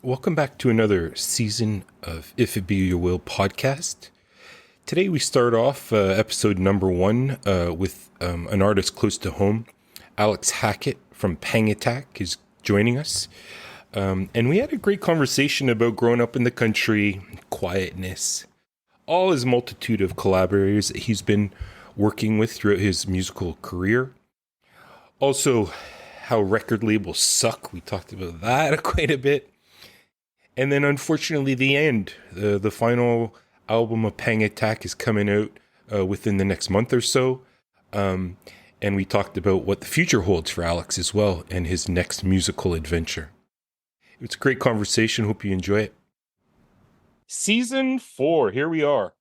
Welcome back to another season of If It Be Your Will podcast. Today we start off episode number one with an artist close to home. Alex Hackett from Pang Attack is joining us. And we had a great conversation about growing up in the country, quietness, all his multitude of collaborators that he's been working with throughout his musical career. Also, how record labels suck. We talked about that quite a bit. And then, unfortunately, the end. The final album of Pang Attack is coming out within the next month or so. And we talked about what the future holds for Alex as well and his next musical adventure. It's a great conversation. Hope you enjoy it. Season 4. Here we are.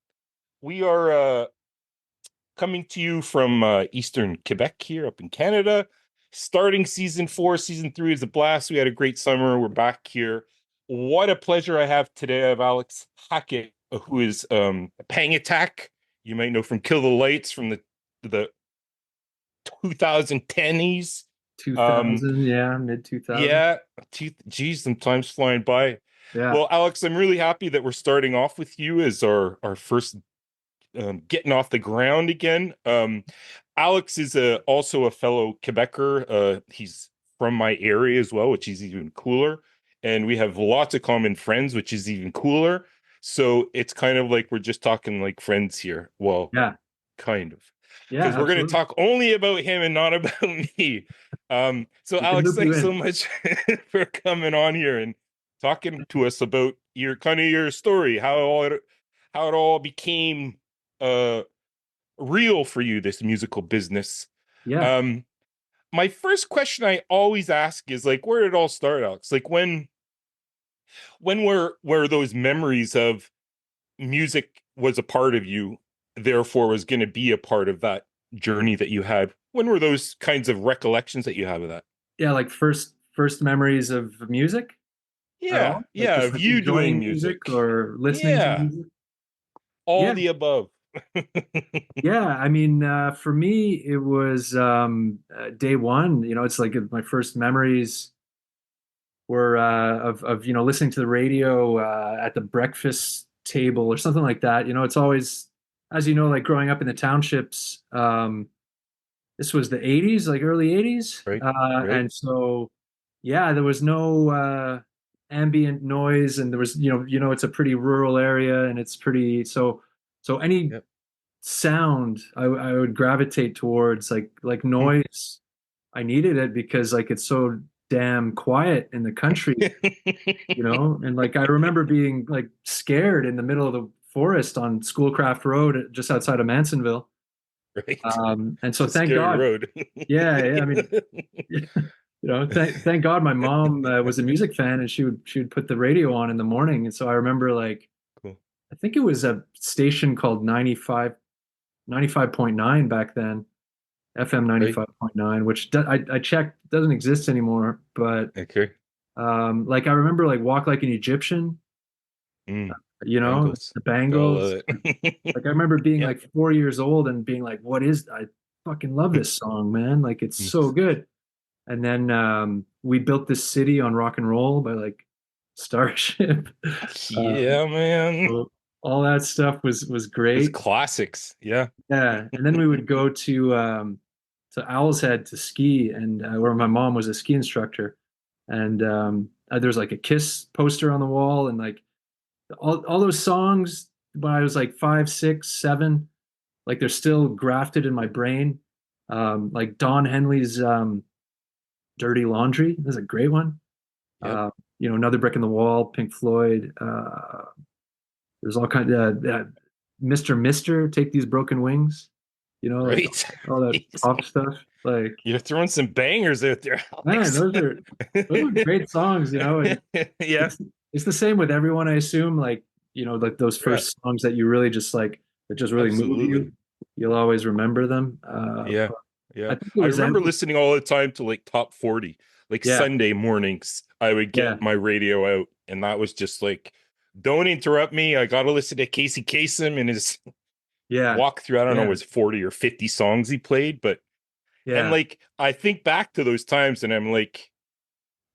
We are coming to you from Eastern Quebec here up in Canada. Starting season 4. Season 3 is a blast. We had a great summer. We're back here. What a pleasure I have today. I have Alex Hackett, who is Pang Attack. You might know from Kill the Lights from the 2010s. 2000, mid 2000. Yeah, geez, some time's flying by. Yeah. Well, Alex, I'm really happy that we're starting off with you as our first getting off the ground again. Alex is also a fellow Quebecer. He's from my area as well, which is even cooler. And we have lots of common friends, which is even cooler. So it's kind of like we're just talking like friends here. Well, yeah, kind of. Yeah, because we're going to talk only about him and not about me. So Alex, thanks so much for coming on here and talking to us about your story, how it all became real for you, this musical business. Yeah. My first question I always ask is like, where did it all start, Alex? Like when were those memories of music was a part of you, therefore was going to be a part of that journey that you had? When were those kinds of recollections that you have of that? Yeah, like first memories of music at Yeah, all? Like yeah, just of like you doing enjoying music. or listening to Yeah, music? all Yeah. the above. Yeah, I mean, for me, it was day one. It's like my first memories were of listening to the radio at the breakfast table or something like that. It's always, as you know, like growing up in the townships. This was the 80s, like early 80s. Right, right. And so, yeah, there was no ambient noise, and there was, it's a pretty rural area, and it's pretty, so any Yep. sound I would gravitate towards, like noise. I needed it because like it's so damn quiet in the country, and like I remember being like scared in the middle of the forest on Schoolcraft Road just outside of Mansonville. Right. And so It's a thank scary God. road. Yeah, I mean, thank God my mom was a music fan, and she would put the radio on in the morning. And so I remember like, Cool. I think it was a station called 95.9 back then, FM Right. 95.9, which I checked doesn't exist anymore. But Okay. like I remember like Walk Like an Egyptian, Bangles. the Gotta love Bangles. it. Like I remember being Yeah. like 4 years old and being like, what is I fucking love this song, man. Like it's so good. And then we built this city on rock and roll by like Starship. Yeah, man. So all that stuff was It's great. classics. Yeah. Yeah. And then we would go to Owl's Head to ski, and where my mom was a ski instructor. And there's like a Kiss poster on the wall, and like all those songs when I was like 5, 6, 7, like they're still grafted in my brain. Like Don Henley's Dirty Laundry is a great one. Yep. Another Brick in the Wall, Pink Floyd. There's all kinds of Mr. Take These Broken Wings. Like Right. all that pop stuff. Like, You're throwing some bangers out there, man, Alex. those are great songs. And Yeah. it's the same with everyone, I assume. Like, like those Yeah. first songs that you really just like that just really move Absolutely. you. You'll always remember them. Yeah. I Yeah. think it I was remember listening all the time to like top 40. Like yeah, Sunday mornings, I would yeah, get my radio out, and that was just like, don't interrupt me. I gotta listen to Casey Kasem and his yeah, walk through. I don't know, it yeah, was 40 or 50 songs he played, but and yeah, like I think back to those times and I'm like,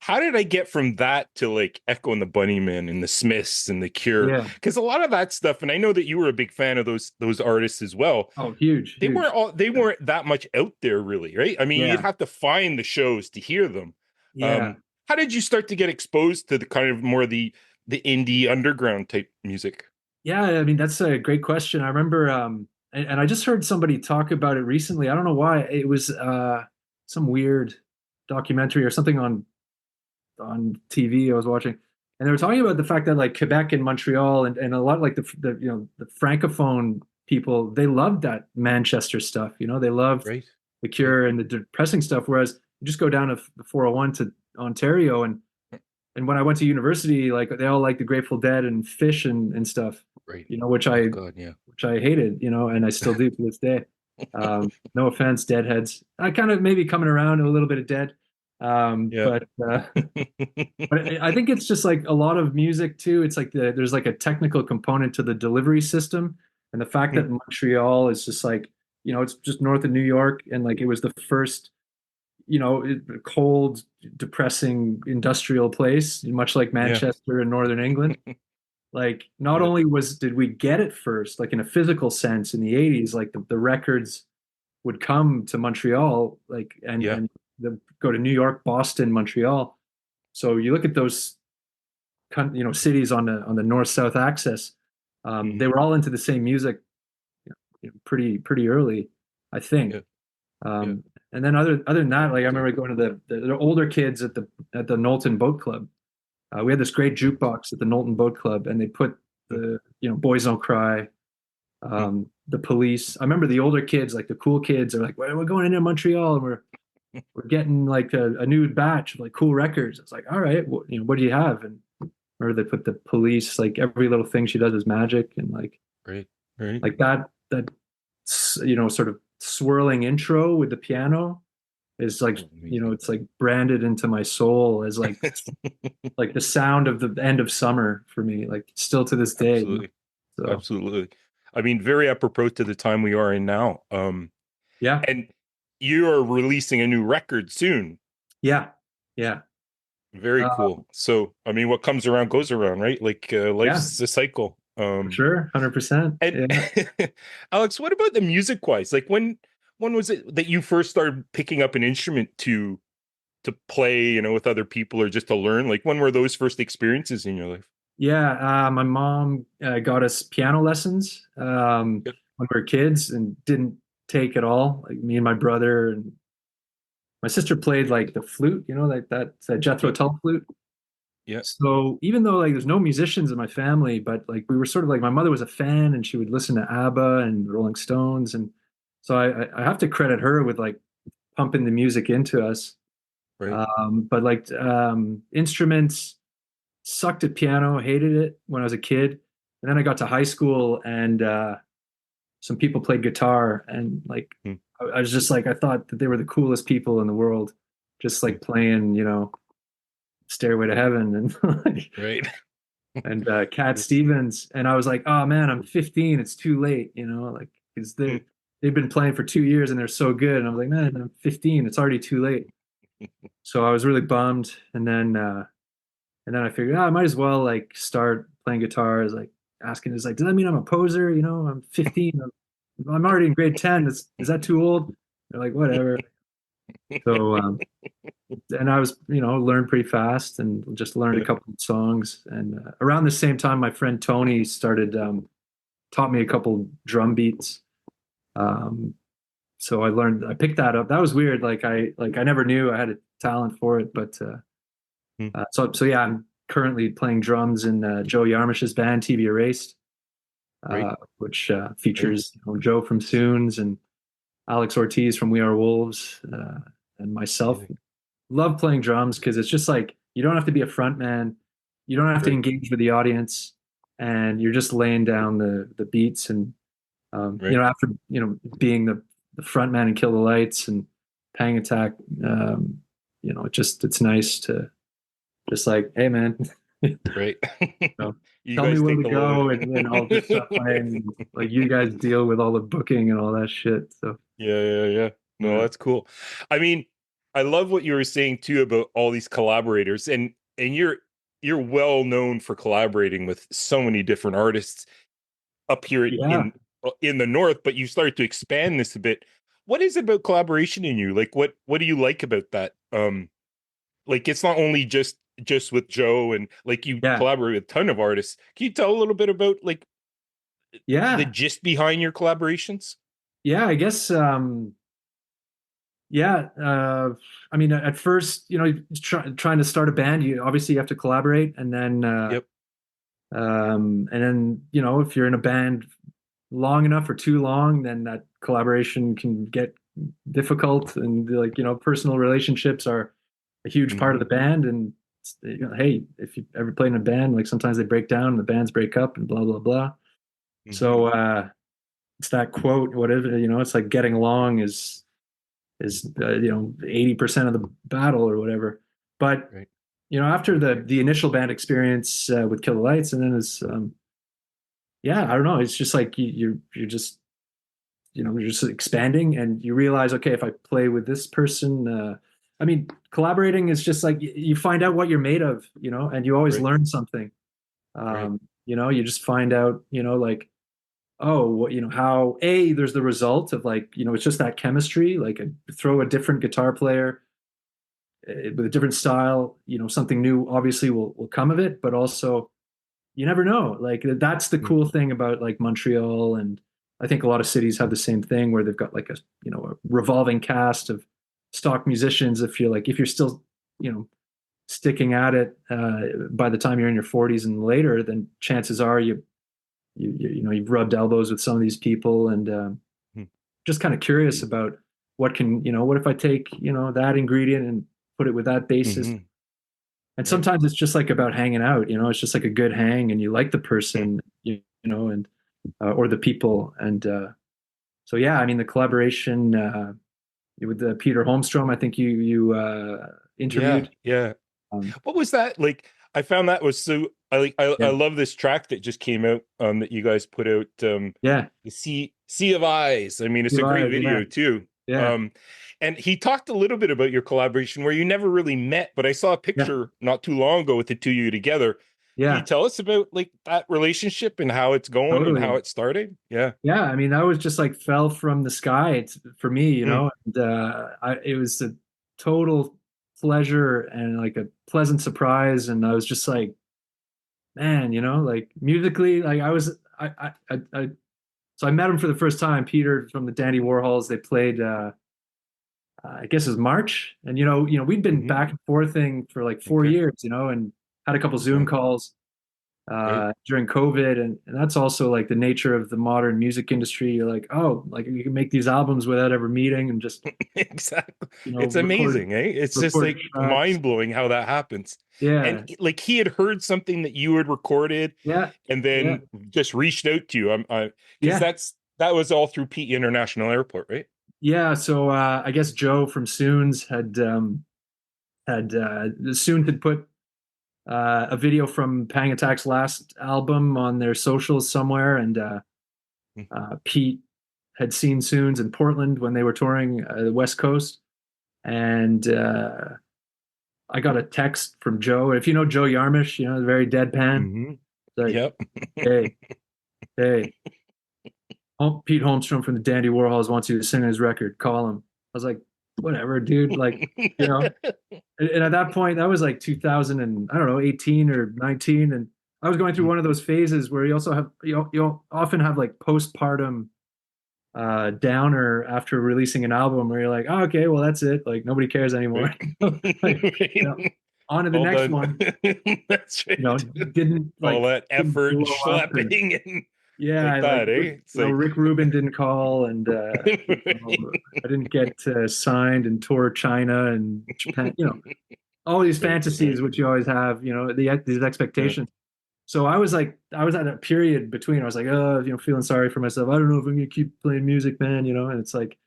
how did I get from that to like Echo and the Bunnymen and the Smiths and the Cure? Yeah. Because a lot of that stuff, and I know that you were a big fan of those artists as well. Oh, huge, They huge. weren't that much out there, really, right? I mean, you'd Yeah. have to find the shows to hear them. Yeah. How did you start to get exposed to the kind of more the indie underground type music? Yeah, I mean that's a great question. I remember and I just heard somebody talk about it recently. I don't know why. It was some weird documentary or something on TV I was watching. And they were talking about the fact that like Quebec and Montreal and a lot like the the francophone people, they loved that Manchester stuff. They loved Right. the Right. Cure and the depressing stuff. Whereas you just go down to the 401 to Ontario and when I went to university, like they all like the Grateful Dead and Fish and stuff, Right. which Oh I God, yeah. which I hated, and I still do to this day. No offense, Deadheads. I kind of maybe coming around to a little bit of Dead, Yeah. but I think it's just like a lot of music too. It's like there's like a technical component to the delivery system, and the fact that Montreal is just like it's just north of New York, and like it was the first cold, depressing industrial place, much like Yeah. Manchester in Northern England. Like, not Yeah. only did we get it first, like in a physical sense in the 80s, like the records would come to Montreal, like Yeah. and go to New York, Boston, Montreal. So you look at those cities on the north-south axis, they Mhm. were all into the same music, pretty early, I think. Yeah. Yeah. Um, and then other than that, like I So, remember going to the older kids at the Knowlton Boat Club. We had this great jukebox at the Knowlton Boat Club, and they put the Boys Don't Cry, the Police. I remember the older kids, like the cool kids, are like, well, we're going into Montreal, and we're getting like a new batch of like cool records. It's like, all right, what do you have? And or they put the Police, like every little thing she does is magic, and right. Right. like that sort of swirling intro with the piano is like Oh, amazing. it's like branded into my soul as like the sound of the end of summer for me, like still to this day. Absolutely. So Absolutely. I mean, very apropos to the time we are in now. yeah, And you are releasing a new record soon. yeah, yeah, Very uh, cool. So, I mean, what comes around goes around, right? Like yeah, life's a cycle. for sure, 100%. And Yeah, Alex, what about the music wise? Like when was it that you first started picking up an instrument to play, with other people or just to learn? Like when were those first experiences in your life? yeah. My mom got us piano lessons Yep. when we were kids and didn't take at all. Like me and my brother and my sister played like the flute, like that Jethro Yep. Tull flute. Yeah. So even though like there's no musicians in my family, but like we were sort of like my mother was a fan and she would listen to ABBA and Rolling Stones, and so I have to credit her with like pumping the music into us. Right. But like instruments, sucked at piano, hated it when I was a kid, and then I got to high school and some people played guitar, and like Mm, I was just like I thought that they were the coolest people in the world, just mm, like playing Stairway to Heaven and like, right. and Cat Yes. Stevens, and I was like, oh man, I'm 15, it's too late, like because Mm, they've been playing for 2 years and they're so good, and I was like, man, I'm 15, it's already too late. So I was really bummed, and then I figured, I might as well like start playing guitar. Is like asking, is like, does that mean I'm a poser? I'm 15, I'm already in grade 10. Is that too old? They're like, whatever. So and I was learned pretty fast and just learned a yeah. couple of songs, and around the same time my friend Tony started taught me a couple drum beats. um, so I picked that up. That was weird, like I never knew I had a talent for it, but Mm, so yeah, I'm currently playing drums in Joe Yarmish's band TV Erased, right. which Right. features Joe from Soons and Alex Ortiz from We Are Wolves, and myself. Amazing. Love playing drums because it's just like you don't have to be a front man, you don't have to Right. engage with the audience, and you're just laying down the beats. And Right. after being the front man and Kill the Lights and Pang Attack, it's nice to just like, hey man, Right. know, You tell me guys where take to the load. go, and I'll just stop playing. Like you guys deal with all the booking and all that shit. So Yeah, yeah, yeah. No, yeah, that's cool. I mean, I love what you were saying too about all these collaborators, and you're well known for collaborating with so many different artists up here Yeah, in the north, but you started to expand this a bit. What is it about collaboration in you? Like what do you like about that? Like it's not only just with Joe, and like you yeah, collaborate with a ton of artists. Can you tell a little bit about like the yeah, gist behind your collaborations? yeah. I guess yeah. I mean, at first, trying to start a band, you obviously have to collaborate, Yep. and then if you're in a band long enough or too long, then that collaboration can get difficult, and like personal relationships are a huge part of Mm-hmm. the band. And hey, if you ever played in a band, like sometimes they break down, the bands break up, and blah blah blah. Mm-hmm. So it's that quote, whatever, it's like getting along is 80% of the battle or whatever. But Right. after the initial band experience with Kill the Lights, and then it's yeah, I don't know, it's just like you're just you're just expanding, and you realize, okay, if I play with this person, I mean, collaborating is just like you find out what you're made of, and you always Right. learn something. Right. You just find out, like, oh, how there's the result of, like, it's just that chemistry. Like, throw a different guitar player with a different style, something new obviously will come of it, but also you never know. Like, that's the Mm. cool thing about, like, Montreal, and I think a lot of cities have the same thing, where they've got like a revolving cast of stock musicians. If you're still you know sticking at it by the time you're in your 40s and later, then chances are you've rubbed elbows with some of these people, and Mm. just kind of curious about what if I take that ingredient and put it with that bassist. Mm-hmm. And Right. sometimes it's just like about hanging out. It's just like a good hang, and you like the person, and or the people. And so yeah, I mean, the collaboration with Peter Holmstrom, I think you Yeah. interviewed. Yeah. um, What was that like? I found that was so I yeah, love this track that just came out that you guys put out, yeah, the Sea of Eyes. I mean, it's a great yeah, video too. yeah, Um and he talked a little bit about your collaboration where you never really met, but I saw a yeah, picture not too long ago with the two of you together. Can you yeah, tell us about like that relationship and how it's going and how totally. it started? Yeah. Yeah, I mean, that was just like fell from the sky. For me, Mm. and it was a total pleasure and like a pleasant surprise. And I was just like, man, like musically, like so I met him for the first time, Peter from the Dandy Warhols. They played, I guess it was March, and we'd been Mm-hmm. back and forthing for like 4 Okay. years, and had a couple Zoom Uh-huh. calls Right. during COVID, and that's also like the nature of the modern music industry. You're like, oh, like you can make these albums without ever meeting, and just Exactly. It's record amazing, eh? It's just record like tracks. mind blowing how that happens. And Yeah, like he had heard something that you had recorded yeah, and yeah, then just reached out to you. Because yeah, that was all through Pete International Airport, right? yeah. So I guess Joe from Soons had Soon had put a video from Pang Attack's last album on their socials somewhere, and Mm. Pete had seen Soons in Portland when they were touring the West Coast, and I got a text from Joe. If you know Joe Yarmish, very deadpan. Mm-hmm. Like, Yep. hey, hey, Pete Holmstrom from the Dandy Warhols wants you to sing on his record. Call him. I was like, whatever, dude. Like, you know. And at that point, that was like 2000, and I don't know, 18 or 19, and I was going through Mm. one of those phases where you often have like postpartum downer after releasing an album, where you're like, oh, okay, well, that's it. Like, nobody cares anymore. Right. Like, Right. on to the All next done. one. That's right. Didn't All like that didn't effort and blow up. And schlepping and yeah, like like that, eh? It's like Rick Rubin didn't call, and I didn't get signed and tour China and Japan. All these right, fantasies right. which you always have. These Yeah. expectations. So I was at a period between. I was like, oh, feeling sorry for myself. I don't know if I'm gonna keep playing music, man. And it's like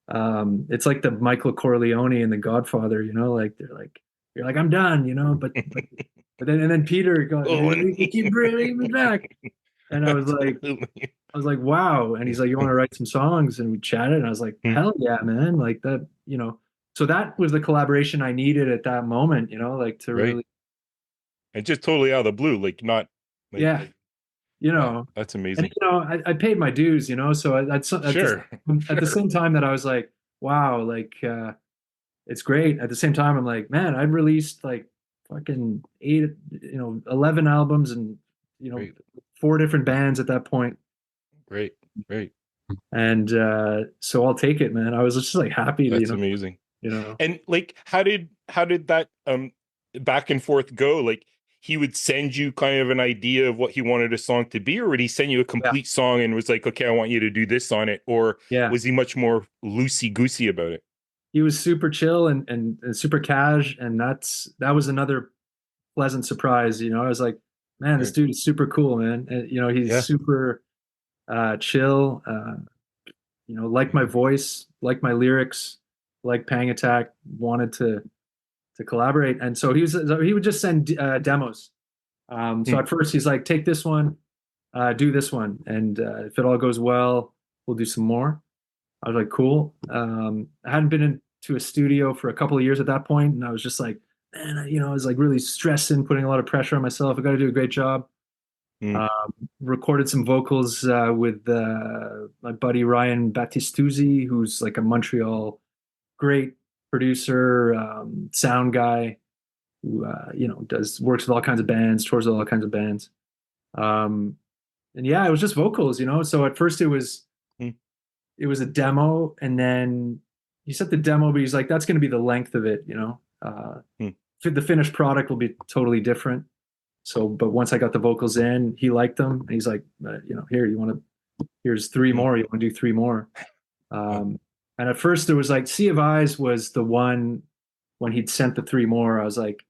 the Michael Corleone in The Godfather. Like they're like, you're like, I'm done. But then Peter goes, Oh, you keep bringing me back. And absolutely. I was like, wow. And he's like, you want to write some songs? And we chatted, and I was like, Hmm. hell yeah, man. Like that. so that was the collaboration I needed at that moment, like to Right. really, And just totally out of the blue, like not like, yeah, wow, that's and amazing. I paid my dues, so Sure. at the Sure. same time that I was like, wow, it's great. At the same time, I'm like, man, I've released like fucking 11 albums and, you know, Great. four different bands at that point. Great. Great. And so I'll take it, man. I was just like happy to, That's amazing. you know, And like how did that back and forth go? Like he would send you kind of an idea of what he wanted a song to be, or would he send you a yeah, complete song and was like, okay, I want you to do this on it? Or yeah. was he much more loosey goosey about it? He was super chill and super cash. And that was another pleasant surprise. I was like, man, this Right. dude is super cool, man. And, he's Yeah. super chill, like my Yeah. voice, like my lyrics, like Pang Attack, wanted to collaborate. And so he would just send demos. So Hmm. at first he's like, take this one, do this one, and if it all goes well, we'll do some more. I was like, cool. I hadn't been into a studio for a couple of years at that point, and I was just like, man, I was like really stressing, putting a lot of pressure on myself. I got to do a great job. Hmm. Um, Recorded some vocals with my buddy Ryan Battistuzzi, who's like a Montreal great producer, sound guy who does works with all kinds of bands, tours with all kinds of bands. Um, and yeah, it was just vocals. So at first Hmm. it was a demo, and then he set the demo, but he's like, that's going to be the length of it. Hmm. The finished product will be totally different. So, but once I got the vocals in, he liked them, and he's like, here, here's three Hmm. more. You want to do three more? Wow. And at first there was like Sea of Eyes was the one when he'd sent the three more. I was like,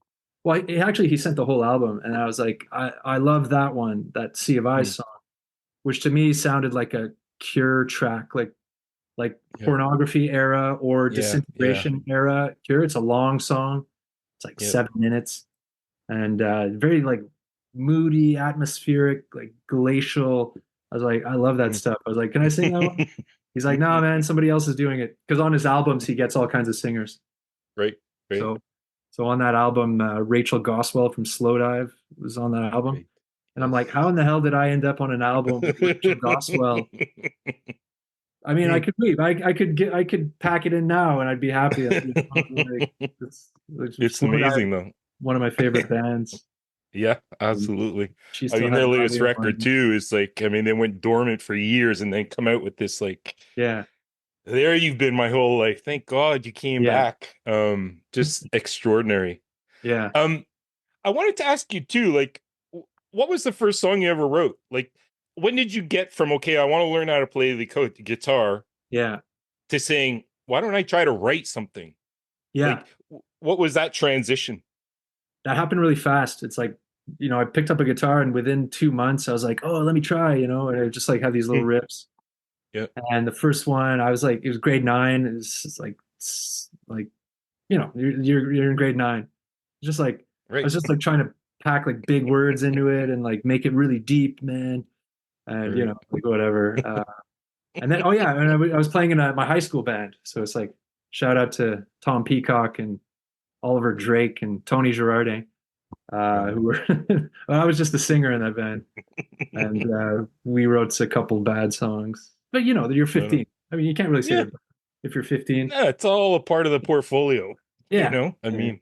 well, actually he sent the whole album, and I was like, I love that one, that Sea of Hmm. Eyes song, which to me sounded like a Cure track, like Yeah. pornography era or Yeah. Yeah. disintegration era Cure. It's a long song. It's like Yeah. 7 minutes and very like moody, atmospheric, like glacial. I was like, I love that Hmm. stuff. I was like, can I sing that one? He's like, no, man, somebody else is doing it. Because on his albums, he gets all kinds of singers. Right. Right. So, so on that album, Rachel Goswell from Slowdive was on that album. Right. And I'm Yes. like, how in the hell did I end up on an album with Rachel Goswell? I mean, I Hmm. could leave. I could pack it in now, and I'd be happy. Like, It's Slowdive, amazing though. one of my favorite bands. Yeah, And absolutely. she I still mean, has their an latest audio record line. too is like, I mean, they went dormant for years and then come out with this like, Yeah, there you've been my whole life. Thank God you came yeah, back. Just extraordinary. yeah, Um, I wanted to ask you too, like, what was the first song you ever wrote? Like, when did you get from, okay, I want to learn how to play the guitar yeah. to saying, why don't I try to write something? Yeah, Like, what was that transition? that happened really fast. It's like, I picked up a guitar and within 2 months I was like, oh, let me try, and I just like had these little Hmm. riffs. Yeah. And the first one, I was like, it was grade nine. It's like, you're in grade nine. Just like, I Right. was just like trying to pack like big words into it and like make it really deep, man. And, Right. like whatever. And then, oh yeah, and I was playing in my high school band. So it's like, shout out to Tom Peacock and Oliver Drake and Tony Girardi, Right. who were, well, I was just the singer in that band. And we wrote a couple bad songs. But you're No, no. 15. I mean, you can't really say Yeah. that if you're 15. Yeah, it's all a part of the portfolio. Yeah. I Yeah. mean,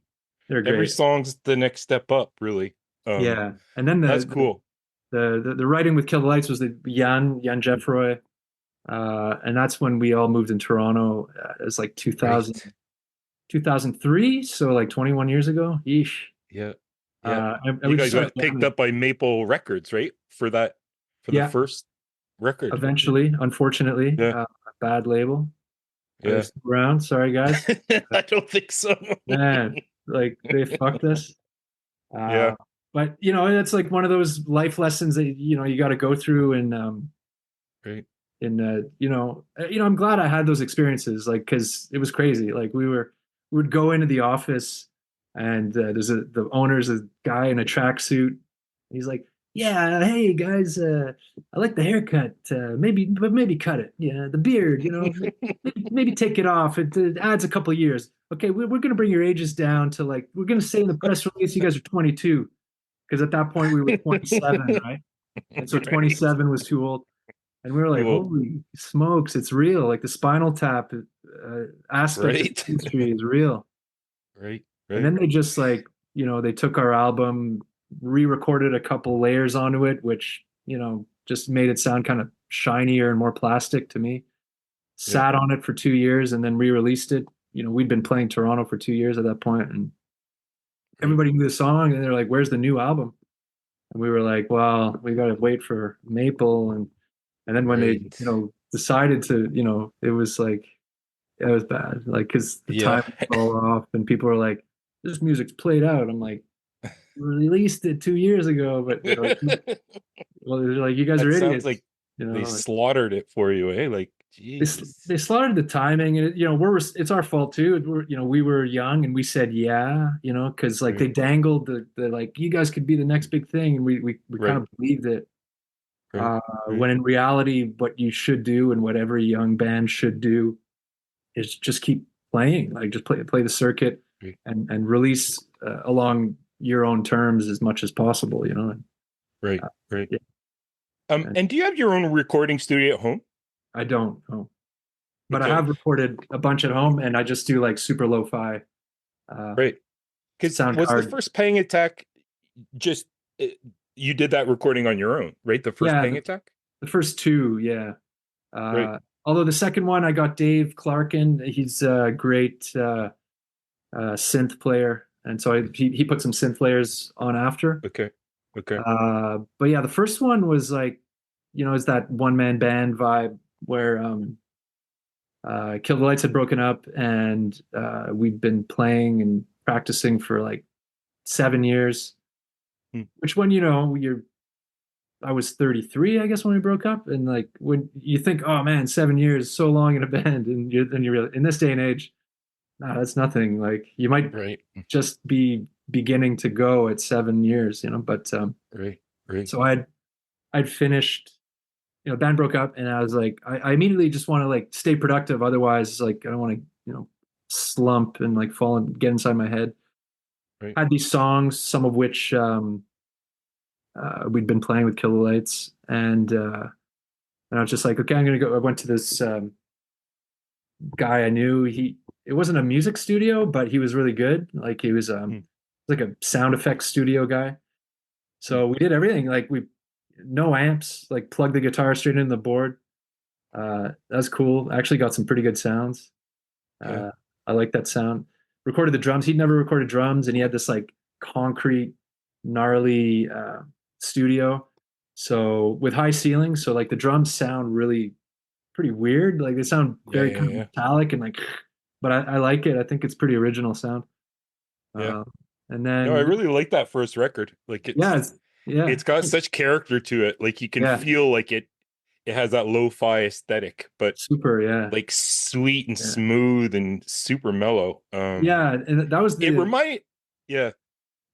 They're every great. song's the next step up, really. Yeah. And then That's cool. the writing with Kill the Lights was the Yann Geoffroy. And that's when we all moved in Toronto. It was like Right. 2003. So like 21 years ago. Yeesh. Yeah. Yeah. And You we just guys started got picked jamming. up by Maple Records, right? For the Yeah. first record. Eventually, unfortunately, Yeah. a bad label. Are they Yeah. still around? Sorry, guys. I don't think so. Man, like they fucked us. Uh, Yeah. but it's like one of those life lessons that you got to go through, and Right. I'm glad I had those experiences, like because it was crazy. Like we would go into the office, and the owner's a guy in a tracksuit. He's like, "Yeah, hey guys, I like the haircut. Maybe cut it. Yeah, the beard. Maybe take it off. It adds a couple of years. okay, we're going to bring your ages down to like, we're going to say in the press release, you guys are 22. Because at that point we were 27, right? And so Right. 27 was too old. And we were like, Too old. holy smokes, it's real. Like the Spinal Tap aspect of Right. the industry is real. Right. And Right. then they just like, they took our album, re-recorded a couple layers onto it, which, just made it sound kind of shinier and more plastic to me. Yeah. Sat on it for 2 years and then re-released it. We'd been playing Toronto for 2 years at that point, and Right. everybody knew the song, and they're like, "Where's the new album?" And we were like, "Well, we got to wait for Maple." And then when they, Right. decided to, it was like, it was bad, like because the Yeah. time was all off, and people were like, "This music's played out." I'm like, "We released it 2 years ago," but they're like, "Well, they're like, you guys are That sounds like idiots," you they know. Like, slaughtered it for you, eh? Like, they Jesus. they slaughtered the timing, and it's our fault too. We were young, and we said yeah, because like Right. they dangled the like, you guys could be the next big thing, and we kind Right. of believed it. Right. When Right. in reality, what you should do and what every young band should do is just keep playing, like just play the circuit Right. and release along your own terms as much as possible. Right. Uh, Right. yeah, and And do you have your own recording studio at home? I don't know, but I Okay. have recorded a bunch at home, and I just do like super lo-fi uh, Right. Because sound was the card. first Pang Attack just you did that recording on your own, right? The first Yeah, Pang Attack? the first two, yeah. Right. Although the second one, I got Dave Clarkin. He's a great synth player, and so he put some synth layers on after. Okay. Okay. But yeah, the first one was like, it's that one man band vibe where Kill the Lights had broken up, and we'd been playing and practicing for like 7 years. Hmm. Which when I was 33, I guess, when we broke up, and like when you think, oh man, 7 years, so long in a band, and you're really, in this day and age, nah, that's nothing. Like you might Right. just be beginning to go at 7 years, But Right. Right. so I'd finished, band broke up, and I was like, I immediately just want to like stay productive. Otherwise, like I don't want to, slump and like fall and get inside my head. Right. Had these songs, some of which we'd been playing with Kill the Lights, and I was just like, okay, I'm gonna go. I went to this guy I knew. It wasn't a music studio, but he was really good. Like he was Hmm. like a sound effects studio guy. Hmm. So we did everything. Like we no amps, like plug the guitar straight in the board. That's cool. I actually got some pretty good sounds. Yeah. Uh, I like that sound. Recorded the drums. He'd never recorded drums, and he had this like concrete, gnarly studio. So with high ceilings, so like the drums sound really pretty weird. Like they sound Yeah. very Yeah. kind of Yeah. metallic and like, but I like it. I think it's pretty original sound. Yeah. Uh, and No, I then really like that first record. Like yeah, yeah, it's got such character to it. Like you can yeah, feel like it has that lo-fi aesthetic, but super, yeah, like sweet and yeah, smooth and super mellow. yeah. And that was It the remind yeah,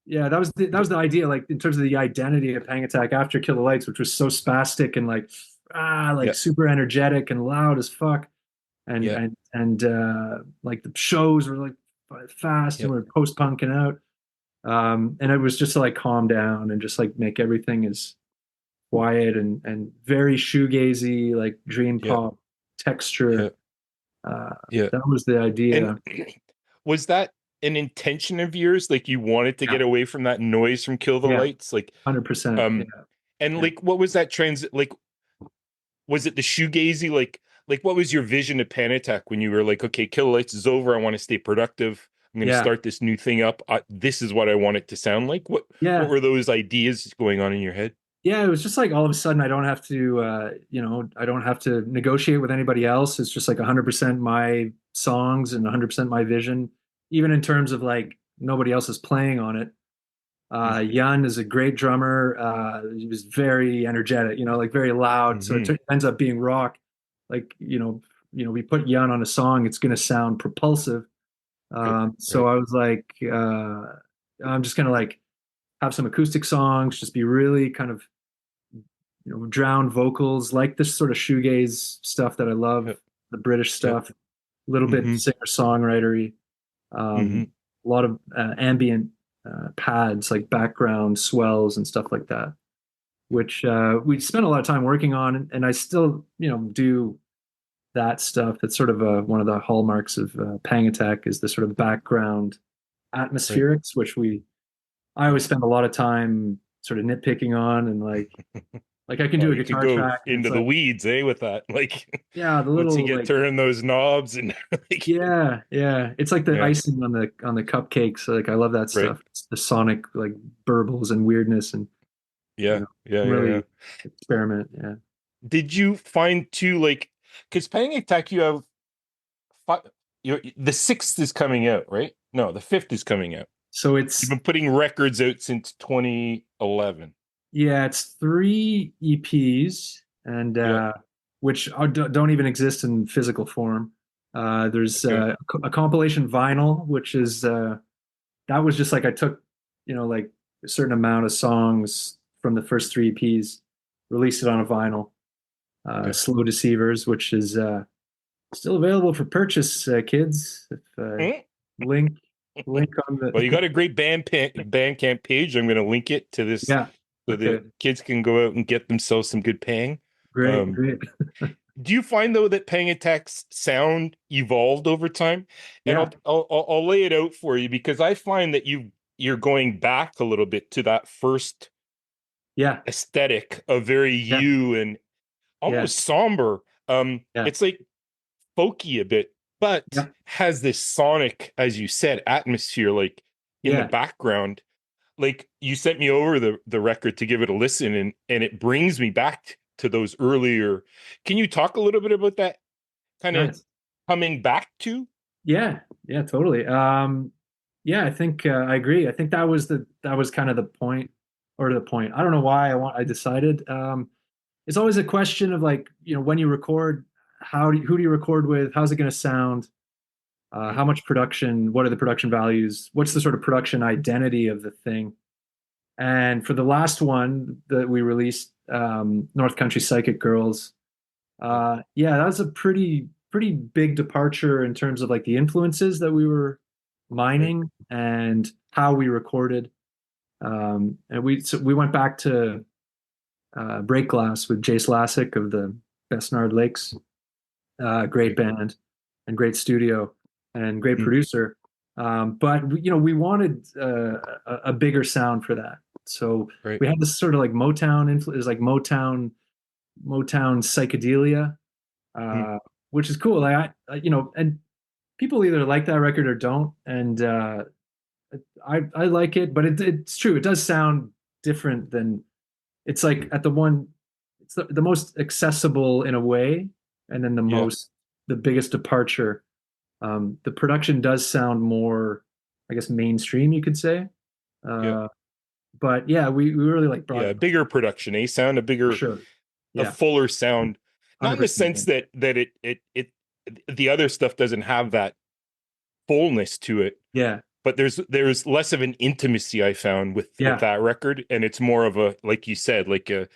yeah, that was the idea, like in terms of the identity of Hang Attack after Kill the Lights, which was so spastic and like yeah, super energetic and loud as fuck, and yeah, like the shows were like fast yeah, and we are post punking out, and it was just to like calm down and just like make everything as quiet and very shoegazy, like dream yeah, pop yeah, texture. yeah. That was the And idea. was that an intention of yours? Like you wanted to Yeah, get away from that noise from Kill the yeah, Lights? Like 100%. Yeah, and yeah, like what was that like was it the shoegazy like what was your vision of Pan Attack when you were like, okay, Kill the Lights is over, I want to stay productive, I'm going to yeah, start this new thing up, this is what I want it to sound like? What yeah. were those ideas going on in your head? Yeah, it was just like all of a sudden I don't have to, I don't have to negotiate with anybody else. It's just like 100% my songs and 100% my vision, even in terms of like nobody else is playing on it. Mm. Yann is a great drummer. He was very energetic, like very loud. So Hmm. ends up being rock. Like, we put Yann on a song, it's going to sound propulsive. Right, So right. I was like, I'm just going to like have some acoustic songs, just be really kind of drowned vocals, like this sort of shoegaze stuff that I love, Yep, the British yep. stuff, a little bit Hmm. singer songwritery. Um, a lot of ambient pads, like background swells and stuff like that, which we spent a lot of time working on, and I still, do that stuff. It's sort of one of the hallmarks of Pang Attack is the sort of background Right. atmospherics, which I always spend a lot of time sort of nitpicking on, and like I can Oh, do a you could guitar go track, and it's into the like, weeds, with that. Like yeah, the once you little get like, turning those knobs and like, yeah, it's like the yeah, icing on the cupcakes. Like I love that right. stuff. It's the sonic like burbles and weirdness, and Yeah, yeah, yeah, yeah. really experiment. Yeah. Did you find too, like, because Paying Attack, you have five, the sixth is coming out, right? No, the fifth is coming out. So You've it's been putting records out since 2011. yeah, it's three EPs, and Yeah. which don't even exist in physical form. There's Okay. a compilation vinyl, which is that was just like I took, like a certain amount of songs from the first three EPs, released it on a vinyl. Okay. Slow Deceivers, which is still available for purchase, kids. If, Mm. link link on Well, you the got a great Bandcamp page. I'm going to link it to this yeah. so Okay, that kids can go out and get themselves some good paying. great, Um, great. do you find though that Pang Attack's sound evolved over time? And Yeah, I'll lay it out for you because I find that you're going back a little bit to that first yeah, aesthetic of very yeah, you and yeah, almost somber. yeah, It's like folky a bit, but yeah, has this sonic, as you said, atmosphere like in the yeah. background. Like you sent me over the record to give it a listen, and it brings me back to those earlier. Can you talk a little bit about that kind of Nice. coming back to? Yeah, yeah, totally. Yeah, I think I agree. I think that was kind of the point, or the point. I don't know why I decided. It's always a question of like, when you record, who do you record with? How's it going to sound? Mhm. How much production? What are the production values? What's the sort of production identity of the thing? And for the last one that we released, North Country Psychic Girls, Yeah, yeah, that was a pretty big departure in terms of like the influences that we were right. mining and how we recorded. And we went back to Break Glass with Jace Lassick of the Besnard Lakes, great Right. band and great studio and great Mm, producer. But we wanted a bigger sound for that. So right. we had this sort of like Motown influence, like Motown psychedelia, Mm, uh, which is cool. Like and people either like that record or don't. And I like it, but it's true. It does sound different than it's like at the one. It's the most accessible in a way, and then yeah. the biggest departure. The production does sound more, I guess, mainstream, you could say. Yeah. Uh, but yeah, we really like brought Yeah. it Bigger production, sound, for sure. a Yeah, fuller sound. Not in the 100%. sense that it the other stuff doesn't have that fullness to it, Yeah, but there's less of an intimacy I found with yeah, that record, and it's more of a, like you said, like a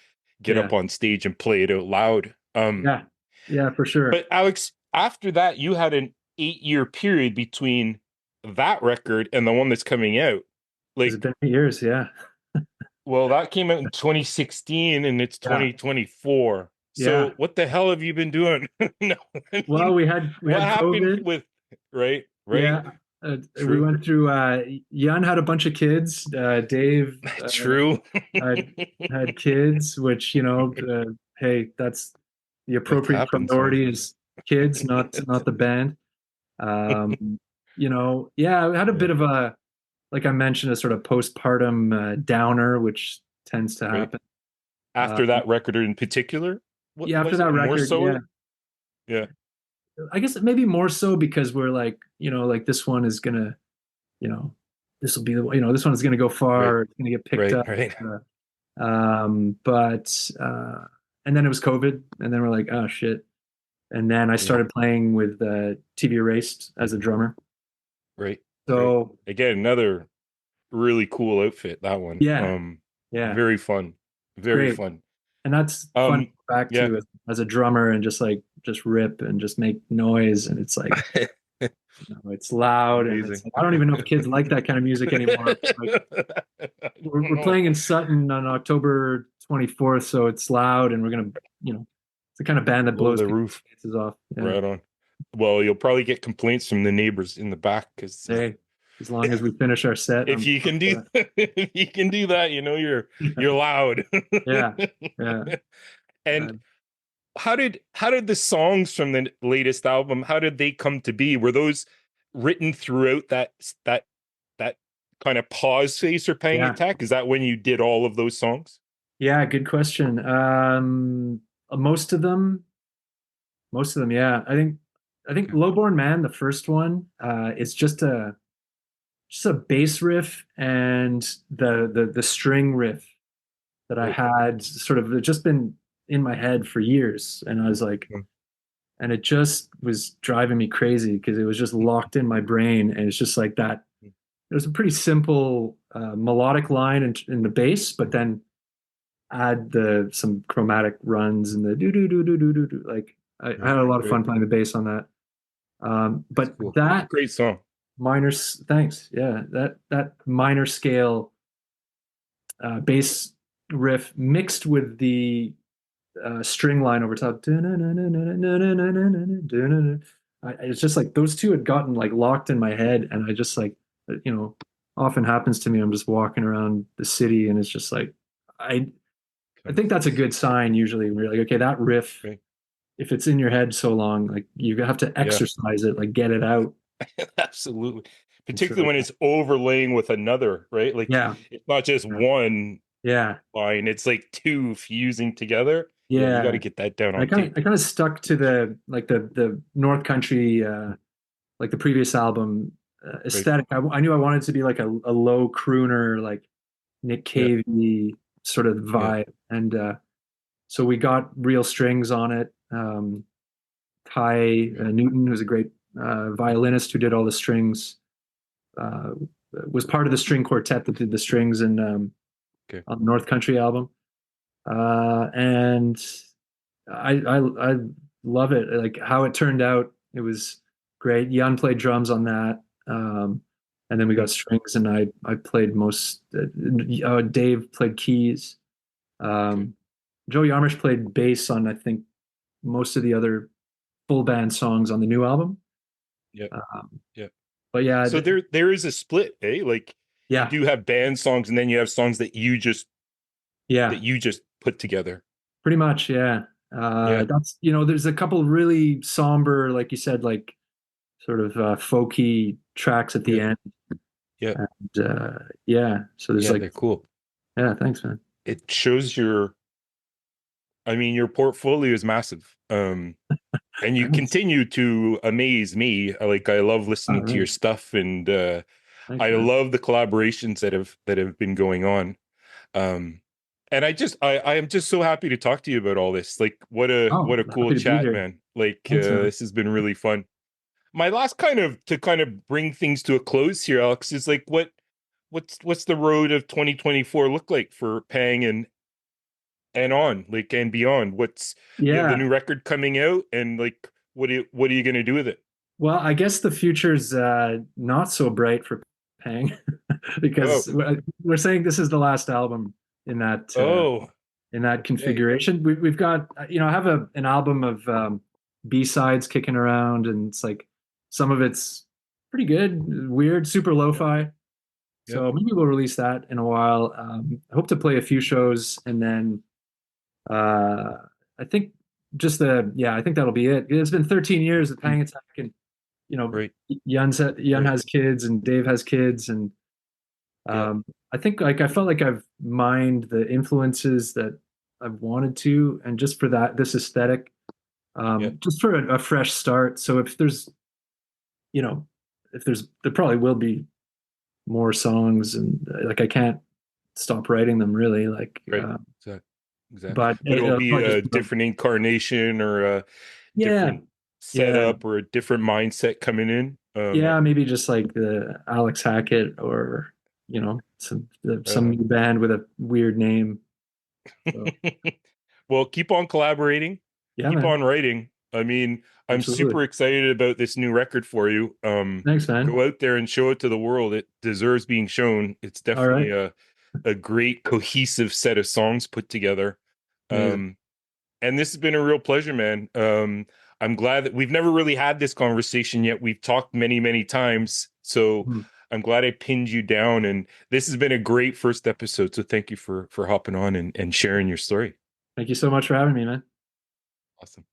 get yeah, up on stage and play it out loud. yeah, yeah, for sure. But Alex, after that, you had an 8 year period between that record and the one that's coming out. Has it Like, been 8 years? Yeah, well, that came out in 2016 and it's yeah, 2024. yeah. So what the hell have you been doing? No, I Well, mean, we what had happened COVID. with, right, right, Yeah, we true, went through. Jan had a bunch of kids. Dave true. had had kids, which hey, that's the Life appropriate happens, man. priority is kids, not the band. Yeah, I had a Yeah, bit of a, like I mentioned, a sort of postpartum downer, which tends to right. happen. Uh, After that record in particular, what yeah, after was that it more record, yeah, so? Yeah, I guess maybe more so because we're like, like this one is gonna, you know, this will be the, this one is gonna go right, far, it's gonna get picked right, up. right. But and then it was COVID, and then we're like, oh shit. And then I Yeah, started playing with TV Erased as a drummer. right, right. So Again, another really cool outfit, that one. yeah, yeah, Very fun. it's Very great. fun. And that's fun to go back Yeah. to as a drummer and just rip and just make noise. And it's like, It's loud, and it's Amazing. like, I don't even know if kids like that kind of music anymore. Like I don't we're know. playing in Sutton on October 24th, so it's loud, and we're gonna, it's the kind of band that Blow blows the people's roof. faces off. Yeah. Right on. Well, you'll probably get complaints from the neighbors in the back because Hey, as long as we finish our set, if you I'm can do if you can do that, you're loud. yeah, yeah. And Uh, how did the songs from the latest album, how did they come to be? Were those written throughout that kind of pause phase for Pang yeah, Attack? Is that when you did all of those songs? yeah. Good question. Most of them, yeah. I think Okay. Lowborn Man, the first one, it's just a bass riff and the string riff that I Right. had sort of just been in my head for years, and I was like, Mm. and it just was driving me crazy because it was just locked in my brain, and it's just like that. There's a pretty simple melodic line in the bass, but then add the some chromatic runs and the do do do do do do do. Like I Right. had a lot of Right. fun playing the bass on that. That's But cool. It's a that great song. thanks, yeah, that minor scale bass riff mixed with the string line over top. It's just like those two had gotten like locked in my head, and I just like, you know, often happens to me. I'm just walking around the city, and it's just like I I think that's a good sign usually. Where you're like, okay, that riff, Right. if it's in your head so long, like you have to Yeah. exercise it, like get it out. Absolutely. And so Particularly when it's overlaying with another, right? Like yeah, it's not just yeah, one yeah, line, it's like two fusing together. Yeah, you got to yeah. get that down I on kind of tape. I kind of stuck to the North Country like the previous album Right. aesthetic. I knew I wanted to be like a low crooner, like Nick Yeah. Cavey sort of Yeah. vibe, and so we got real strings on it. Ty Yeah. Newton, who's a great violinist who did all the strings, uh, was part of the string quartet that did the strings Okay. on the North Country album, and I love it. Like how it turned out, it was great. Yann played drums on that, and then we got Mhm. strings, and I played most. Dave played keys. Okay. Um, Joe Yarmish played bass on I think most of the other full band songs on the new album. Yeah. Um, Yeah. but yeah, So there is a split, eh? Like you yeah, do have band songs and then you have songs that yeah, you just put together. pretty much, yeah. Yeah. That's there's a couple really somber, like you said, like sort of folky tracks at the Yeah. end. Yeah. And yeah, so there's Yeah, like, they're cool. yeah, thanks, man. It shows your portfolio is massive. And you Thanks. continue to amaze me. I love All listening to your right. stuff, and Thanks, I man. love the collaborations that have been going on. Um, and I am just so happy to talk to you about all this. Like, Oh, what a cool happy to be chat, here. man. Like, Thanks, man. this has been really fun. My last kind of bring things to a close here, Alex, is like what's the road of 2024 look like for Pang and on, like, and beyond? What's you have the Yeah. new record coming out, and like what are you gonna do with it? Well, I guess the future's not so bright for Pang Oh, because we're saying this is the last album in that uh, oh, in that okay. configuration. We've got, I have an album of B-sides kicking around, and it's like some of it's pretty good, weird, super Yep, lo-fi. yep, So maybe we'll release that in a while. I hope to play a few shows, and then uh, I think I think that'll be it. It's been 13 years of mm, Pang Attack, and you know, right, Yun right, has kids, and Dave has kids, and yeah, I think like I felt like I've mined the influences that I've wanted to, and just for that, this aesthetic, yeah, just for a fresh start. So if there's, you know, there probably will be more songs, and like I can't stop writing them really. Like, right, exactly, exactly. but But it'll it'll be probably a just be like, different incarnation or a yeah, different yeah, setup or a different mindset coming in. yeah, maybe just like the Alex Hackett or some Uh, new band with a weird name. So well, keep on collaborating, yeah, keep man. on writing. I mean, I'm Absolutely. super excited about this new record for you. Thanks, man. Go out there and show it to the world. It deserves being shown. It's All right. definitely a great cohesive set of songs put together. Amazing. And this has been a real pleasure, man. I'm glad that we've never really had this conversation yet. We've talked many, many times. So Mhm. I'm glad I pinned you down. And this has been a great first episode. So thank you for hopping on and sharing your story. Thank you so much for having me, man. Awesome.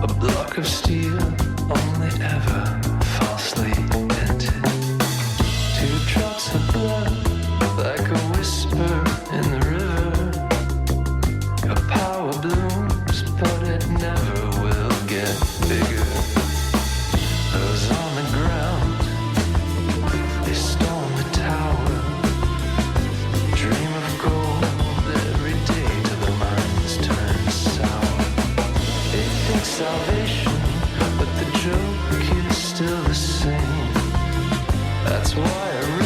A block of steel, only ever falsely dented. 2 drops of blood, like a whisper in the river. A power blooms, but it never will get bigger. Those on the ground, they storm the tower. Dream of gold every day till their minds turn sour. They think salvation, but the joke is still the same. That's why I